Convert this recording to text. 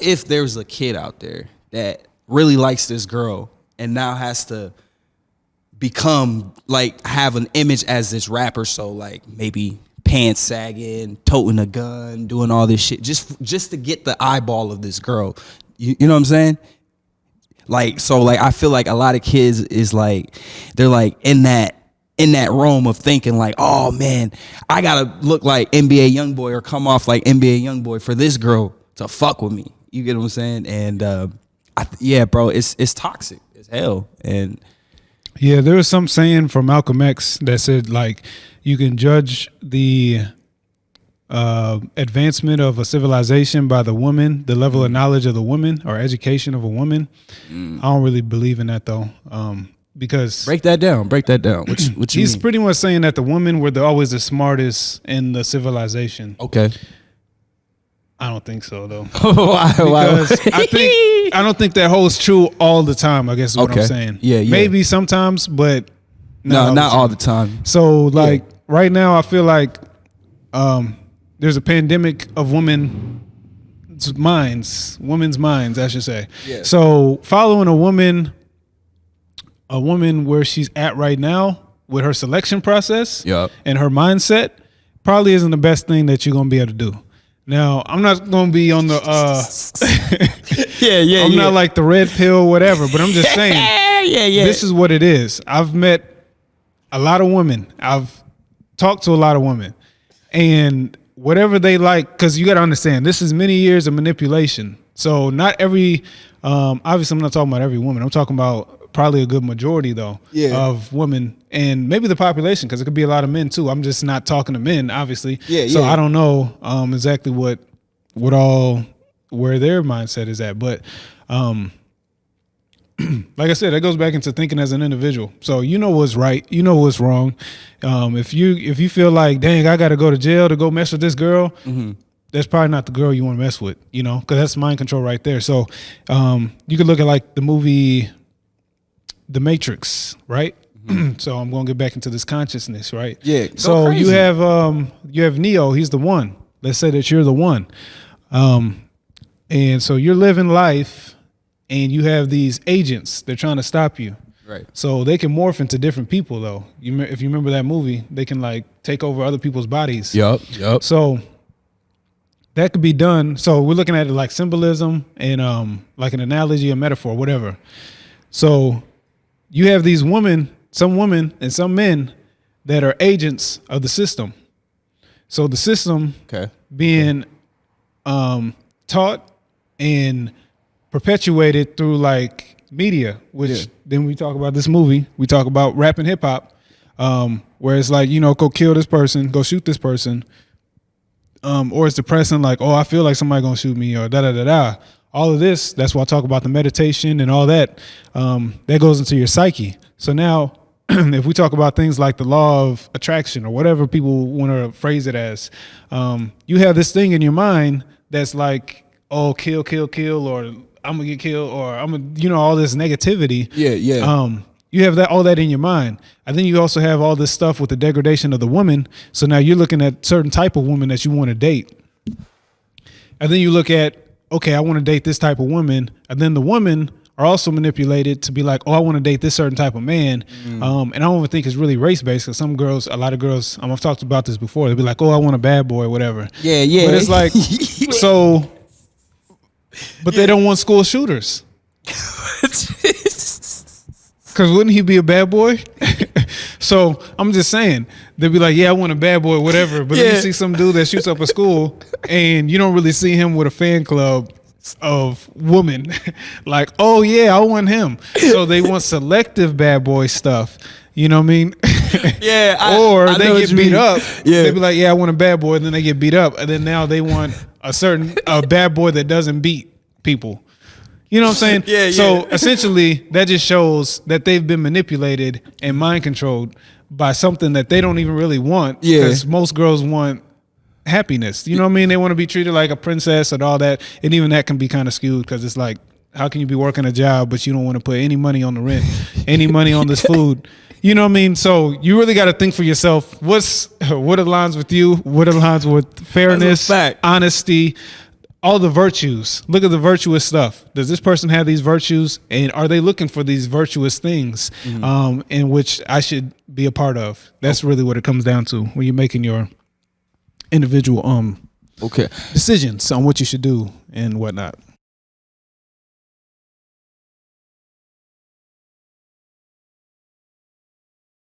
if there's a kid out there that really likes this girl and now has to become like have an image as this rapper, so like maybe pants sagging, toting a gun, doing all this shit just to get the eyeball of this girl. You know what I'm saying? Like, so like I feel like a lot of kids is like they're like in that realm of thinking like, oh man, I gotta look like NBA Youngboy or come off like NBA Youngboy for this girl to fuck with me. You get what I'm saying? And yeah, bro, it's toxic as hell. And yeah, there was some saying from Malcolm X that said like you can judge the advancement of a civilization by the woman, the level of knowledge of the woman or education of a woman. I don't really believe in that though. Because break that down. What you he's mean? pretty much saying that the women were always the smartest in the civilization. Okay. I don't think so though. Why? Because I don't think that holds true all the time, I guess is what I'm saying. Yeah. Maybe sometimes, but not all the time. So like right now I feel like there's a pandemic of women's minds, I should say. Yeah. So following a woman where she's at right now with her selection process and her mindset probably isn't the best thing that you're going to be able to do. Now, I'm not going to be on the I'm not like the red pill whatever, but I'm just saying this is what it is. I've met a lot of women. I've talked to a lot of women, and whatever they like, because you got to understand, this is many years of manipulation. So not every, obviously I'm not talking about every woman. I'm talking about probably a good majority though of women, and maybe the population, because it could be a lot of men too. I'm just not talking to men, obviously. So I don't know exactly where their mindset is at. But like I said, that goes back into thinking as an individual. So you know what's right, you know what's wrong. If you feel like, dang, I got to go to jail to go mess with this girl, that's probably not the girl you want to mess with, you know, because that's mind control right there. So you could look at like the movie The Matrix, right? So I'm going to get back into this consciousness, right? Yeah. So you have Neo. He's the one. Let's say that you're the one, and so you're living life. And you have these agents, they're trying to stop you. Right. So they can morph into different people, though. If you remember that movie, they can like take over other people's bodies. Yup. So that could be done. So we're looking at it like symbolism and like an analogy, a metaphor, whatever. So you have these some women and some men that are agents of the system. So the system being taught and perpetuated through like media, which then we talk about this movie, we talk about rap and hip hop, where it's like, you know, go kill this person, go shoot this person, or it's depressing, like, oh, I feel like somebody gonna shoot me, or da. All of this, that's why I talk about the meditation and all that, that goes into your psyche. So now if we talk about things like the law of attraction or whatever people want to phrase it as, you have this thing in your mind that's like, oh, kill, or I'm gonna get killed, or I'm gonna, you know, all this negativity. You have all that in your mind. And then you also have all this stuff with the degradation of the woman. So now you're looking at certain type of woman that you want to date. And then you look at, okay, I want to date this type of woman. And then the women are also manipulated to be like, oh, I want to date this certain type of man. And I don't even think it's really race-based, because some girls, a lot of girls, I've talked about this before, they'll be like, oh, I want a bad boy or whatever. But it's like, so... But they don't want school shooters. Because wouldn't he be a bad boy? So I'm just saying, they'd be like, yeah, I want a bad boy, whatever. But then you see some dude that shoots up a school and you don't really see him with a fan club of women. Like, oh yeah, I want him. So they want selective bad boy stuff. You know what I mean? Or they get beat up. They be like, yeah, I want a bad boy. And then they get beat up. And then now they want a bad boy that doesn't beat people. You know what I'm saying? So essentially, that just shows that they've been manipulated and mind controlled by something that they don't even really want. Because most girls want happiness. You know what I mean? They want to be treated like a princess and all that. And even that can be kind of skewed, because it's like, how can you be working a job, but you don't want to put any money on the rent, any money on this food? You know what I mean? So you really got to think for yourself. What aligns with you? What aligns with fairness, honesty, all the virtues. Look at the virtuous stuff. Does this person have these virtues, and are they looking for these virtuous things in which I should be a part of? That's really what it comes down to when you're making your individual Okay. decisions on what you should do and whatnot.